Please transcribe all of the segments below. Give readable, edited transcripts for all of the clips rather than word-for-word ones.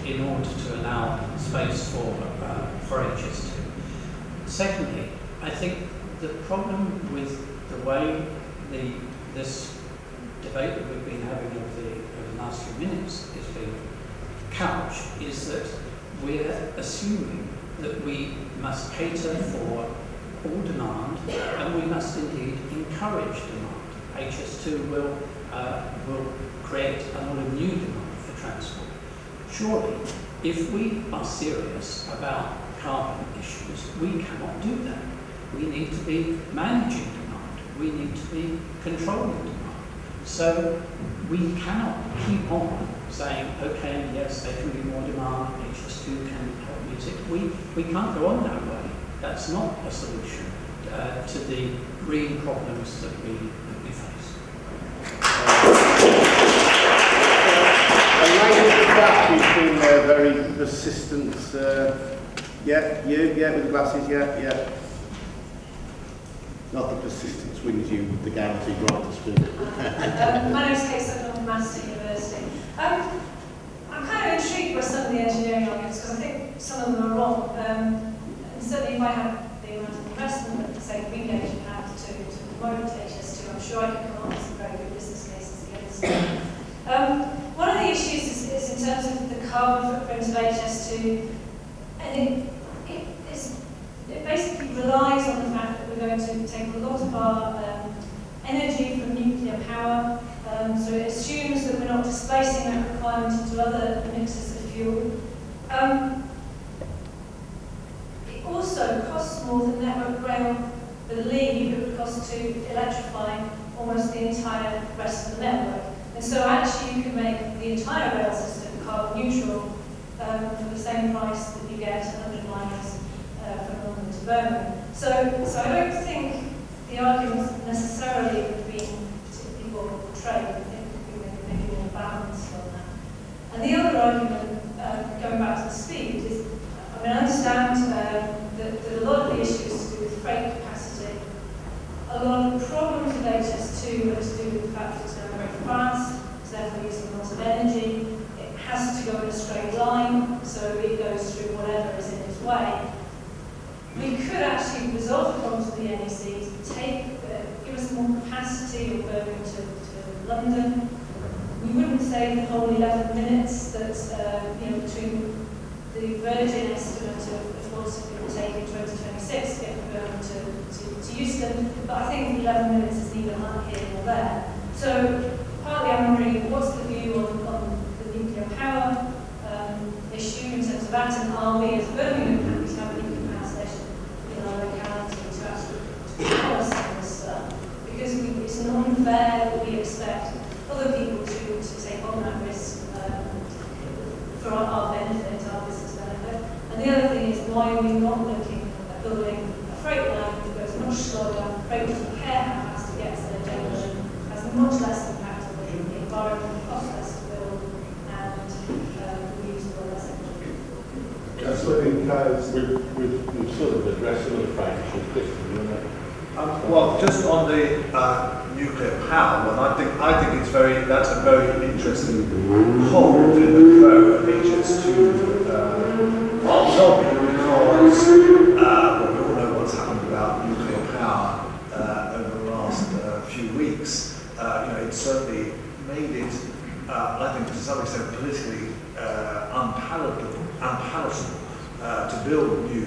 in order to allow space for HS2. Secondly, I think the problem with the way this debate that we've been having over the last few minutes is being couched is that we're assuming that we must cater for all demand, and we must indeed encourage demand. HS2 will create a lot of new demand for transport. Surely, if we are serious about carbon issues, we cannot do that. We need to be managing demand. We need to be controlling demand. So we cannot keep on saying, okay, yes, there can be more demand, HS2 can help meet it. We can't go on that way. That's not a solution to the green problems that we face. You've been very persistent. Yeah, with the glasses, yeah. Not the persistence wins you the guaranteed right to speak. My name is Kate from Manchester University. I'm kind of intrigued by some of the engineering arguments because I think some of them are wrong. And certainly if I had the amount of investment that, say, Greengauge had to promote HS2, I'm sure I could come up with some very good business cases against it. One of the issues is in terms of the carbon footprint of HS2, and it basically relies on the fact that we're going to take a lot of our energy from nuclear power, so it assumes that we're not displacing that requirement into other mixes of fuel. It also costs more than Network Rail believe it would cost to electrify almost the entire rest of the network. And so actually you can make the entire rail system carbon neutral for the same price that you get 100 miles from London to Birmingham. So I don't think the arguments necessarily have been particularly well portrayed. I think we maybe more balanced on that. And the other argument, going back to the speed, is I understand that a lot of the issues to do with freight capacity, a lot of the problems with HS2 are to do with the fact that it's going very fast, it's therefore using lots of energy, it has to go in a straight line, so it goes through whatever is in its way. We could actually resolve the problems with the NECs, give us more capacity of Birmingham to London. We wouldn't save the whole 11 minutes that between the Virgin estimate of what's it will take in 2026 to get from Birmingham to Euston, but I think 11 minutes is neither here nor there. So partly I'm wondering what's the view on the nuclear power issue in terms of that, and are we as Birmingham happy to have a nuclear power station in our locality to actually power some of this stuff? Because it's unfair that we expect other people to take on that risk for our benefit, our business benefit. And the other thing is, why are we not looking at building a freight line that goes much slower, freight doesn't care how fast it gets there generally, has much less impact on the environment, costs less to build, and we use less energy. We've sort of addressed some of the freight issues. Well, just on the nuclear power one, I think that's a very interesting hold in the pro-HS2 lobby, because we all know what's happened about nuclear power over the last few weeks. It's certainly made it, I think, to some extent politically unpalatable to build new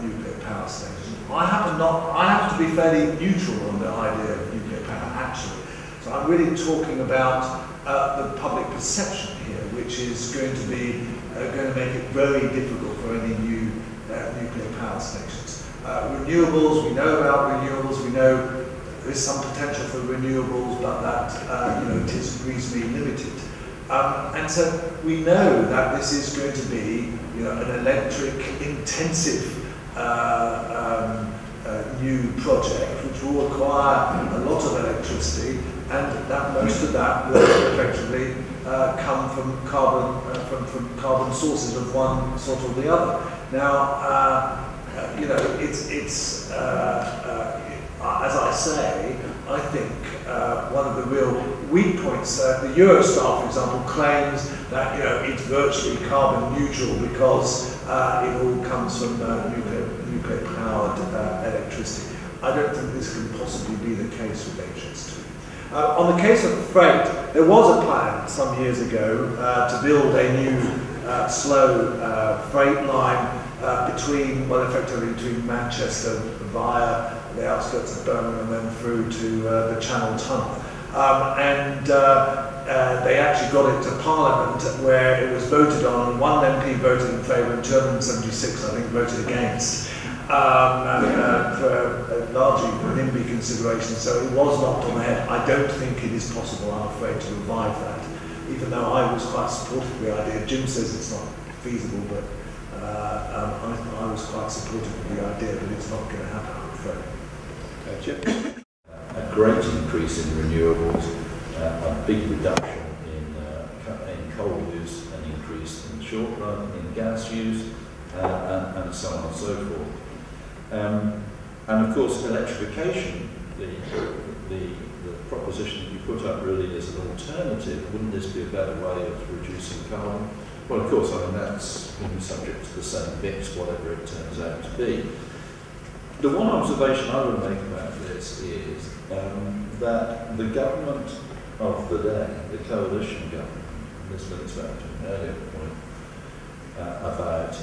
nuclear power stations. I have to be fairly neutral on the idea of nuclear power, actually. So I'm really talking about the public perception here, which is going to make it very difficult for any new nuclear power stations. Renewables, we know about renewables. We know there is some potential for renewables, but that it is reasonably limited. And so we know that this is going to be an electric intensive new project which will require a lot of electricity, and that most of that will effectively come from carbon sources of one sort or the other. Now, as I say, I think one of the real weak points. The Eurostar, for example, claims that it's virtually carbon neutral because it all comes from nuclear-powered electricity. I don't think this can possibly be the case with HS2. On the case of freight, there was a plan some years ago to build a new slow freight line effectively between Manchester via the outskirts of Birmingham and then through to the Channel Tunnel. They actually got it to Parliament where it was voted on. One MP voted in favour and 276, I think, voted against. For largely NIMBY consideration, so it was knocked on the head. I don't think it is possible, I'm afraid, to revive that, even though I was quite supportive of the idea. Jim says it's not feasible, but I was quite supportive of the idea, but it's not going to happen, I'm afraid. A great increase in renewables, a big reduction in coal use, an increase in the short run in gas use, and so on and so forth. And of course, electrification, the proposition that you put up really is an alternative. Wouldn't this be a better way of reducing carbon? Well, of course, I mean, that's going to be subject to the same mix, whatever it turns out to be. The one observation I would make about this is that the government of the day, the coalition government, and this links back to an earlier point about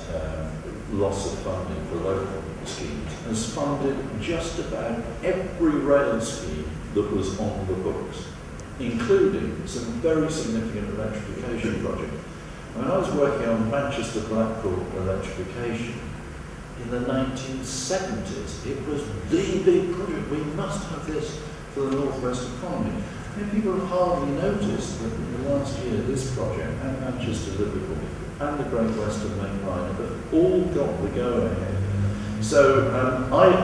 loss of funding for local schemes, has funded just about every rail scheme that was on the books, including some very significant electrification projects. When I was working on Manchester-Blackpool electrification in the 1970s, it was the big project. We must have this for the North West economy. And people have hardly noticed that in the last year this project and Manchester-Liverpool and the Great Western Main Line have all got the go-ahead. So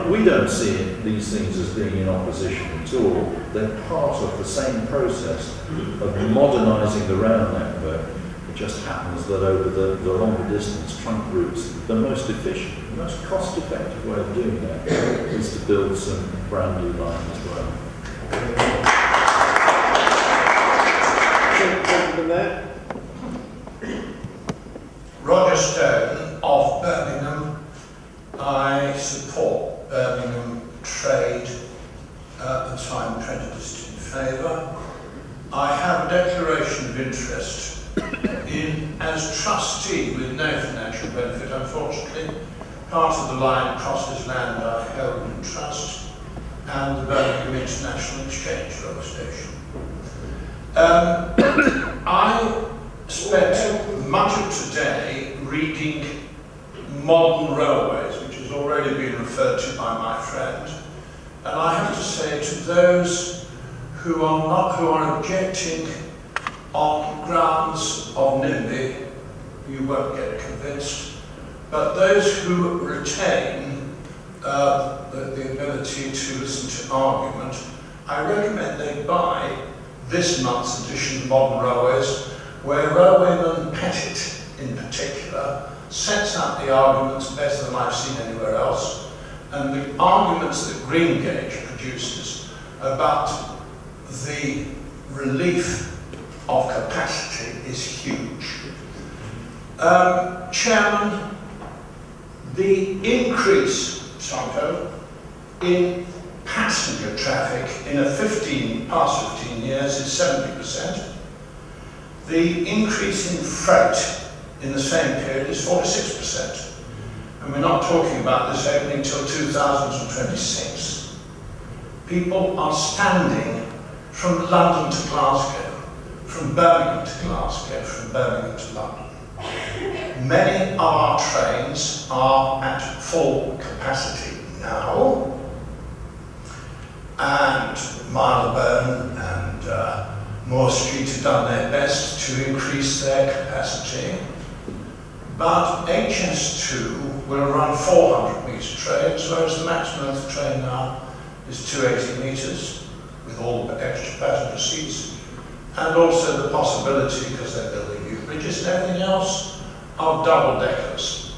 we don't see these things as being in opposition at all. They're part of the same process of modernising the rail network. It just happens that over the longer distance trunk routes, the most efficient, the most cost-effective way of doing that is to build some brand new line as well. Roger Stone of Birmingham. I support Birmingham trade, so I'm prejudiced in favour. I have a declaration of interest as trustee with no financial benefit, unfortunately. Part of the line crosses land I held in trust and the Birmingham International Exchange Railway Station. I spent much of today reading Modern Railways, which has already been referred to by my friend, and I have to say to those who are objecting on grounds of NIMBY, you won't get convinced, but those who retain the ability to listen to argument, I recommend they buy this month's edition of Modern Railways, where Railwayman Pettit, in particular, sets out the arguments better than I've seen anywhere else, and the arguments that Greengauge produces about the relief of capacity is huge. Chairman, the increase, Sanko, in passenger traffic in past 15 years is 70%. The increase in freight in the same period is 46%. And we're not talking about this opening until 2026. People are standing from London to Glasgow, from Birmingham to Glasgow, from Birmingham to London. Many of our trains are at full capacity now, and Marylebone and Moore Street have done their best to increase their capacity, but HS2 will run 400 metre trains, whereas the maximum of the train now is 280 metres, with all the extra passenger seats, and also the possibility, because they're building new bridges and everything else, of double-deckers.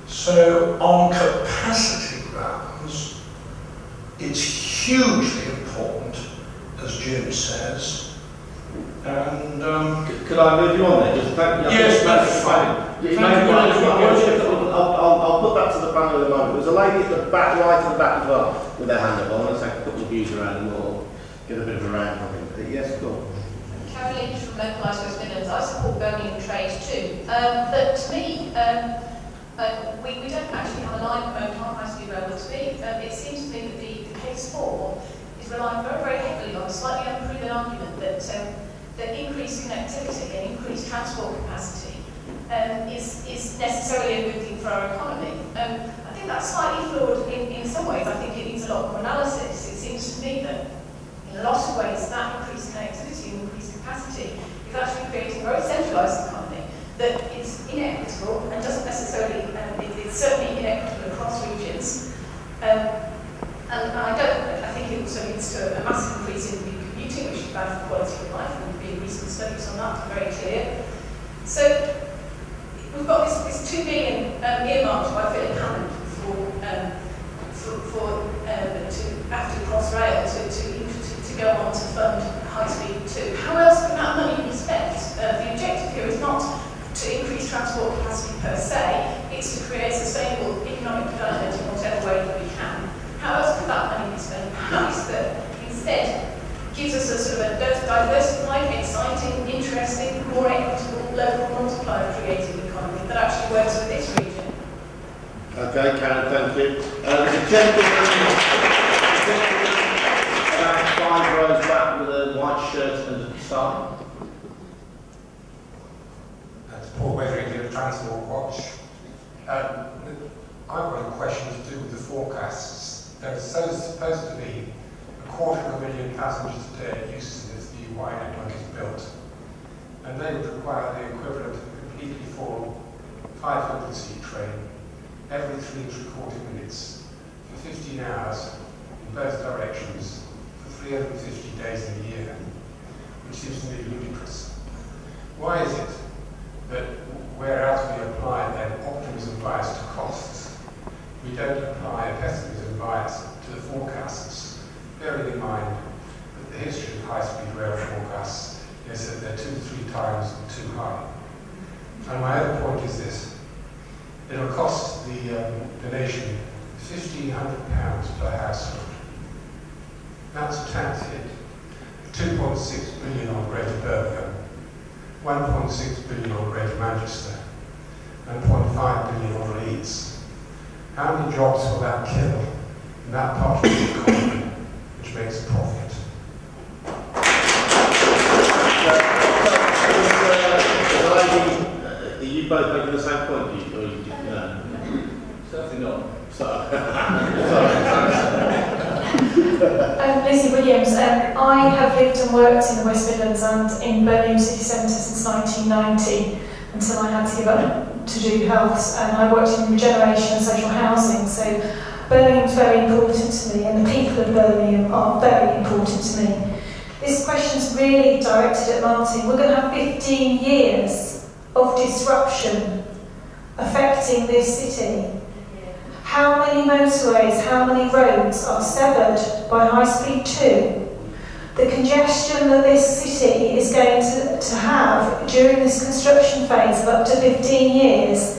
So on capacity grounds, it's hugely important, as Jim says, And Could I move you on there? Just thank you. yes, that's fine. I'll put that to the panel in a moment. There's a lady at the back, right at the back as well, with their hand up. I want to take a couple of views around and we'll get a bit of a round from him. Yes, go on. Caroline from Localised West Midlands. I support Birmingham trade too. But to me, we don't actually have a line at the moment on high-speed railway to me. It seems to me that the case for is relying very, very heavily on a slightly unproven argument that increased connectivity and increased transport capacity is necessarily a good thing for our economy. I think that's slightly flawed in some ways. I think it needs a lot more analysis. It seems to me that in a lot of ways that increased connectivity and increased capacity is actually creating a very centralised economy that is inequitable and doesn't necessarily, it's certainly inequitable across regions. And I think it also leads to a massive increase in commuting, which is bad for quality of life, and there have been recent studies on that, very clear. So we've got this 2 billion earmarked by Philip Hammond to after Crossrail to go on to fund High Speed 2. How else can that money be spent? The objective here is not to increase transport capacity per se, it's to create sustainable economic development in whatever way that we can. How else could that money be spent? Perhaps that instead gives us a sort of a diversified, exciting, interesting, more equitable local multiplier creating economy that actually works with this region. Okay, Karen, thank you. There's a gentleman about 5 rows back with a white shirt and a tie. That's Paul Weathering of Transport Watch. I've got a question to do with the forecasts. There's supposed to be 250,000 passengers a day uses this new wide network is built. And they would require the equivalent of a completely full 500-seat train every 3¾ minutes for 15 hours in both directions for 350 days in a year, which seems to me ludicrous. Why is it that whereas we apply an optimism bias to costs, we don't apply a pessimism bias to the forecasts, bearing in mind that the history of high-speed rail forecasts is that they're 2 to 3 times too high. And my other point is this: it'll cost the nation £1,500 per household. That's a tax hit. 2.6 billion on Greater Birmingham, 1.6 billion on Greater Manchester, and 0.5 billion on Leeds. How many jobs will that kill in that part of the economy which makes a profit? Are you both making the same point? Certainly not. Sorry. Lizzie Williams. I have lived and worked in the West Midlands and in Birmingham city centre since 1990 until I had to give up to do health, and I worked in regeneration and social housing, so Birmingham's very important to me and the people of Birmingham are very important to me. This question's really directed at Martin. We're going to have 15 years of disruption affecting this city. How many motorways, how many roads are severed by High Speed 2? The congestion that this city is going to have during this construction phase of up to 15 years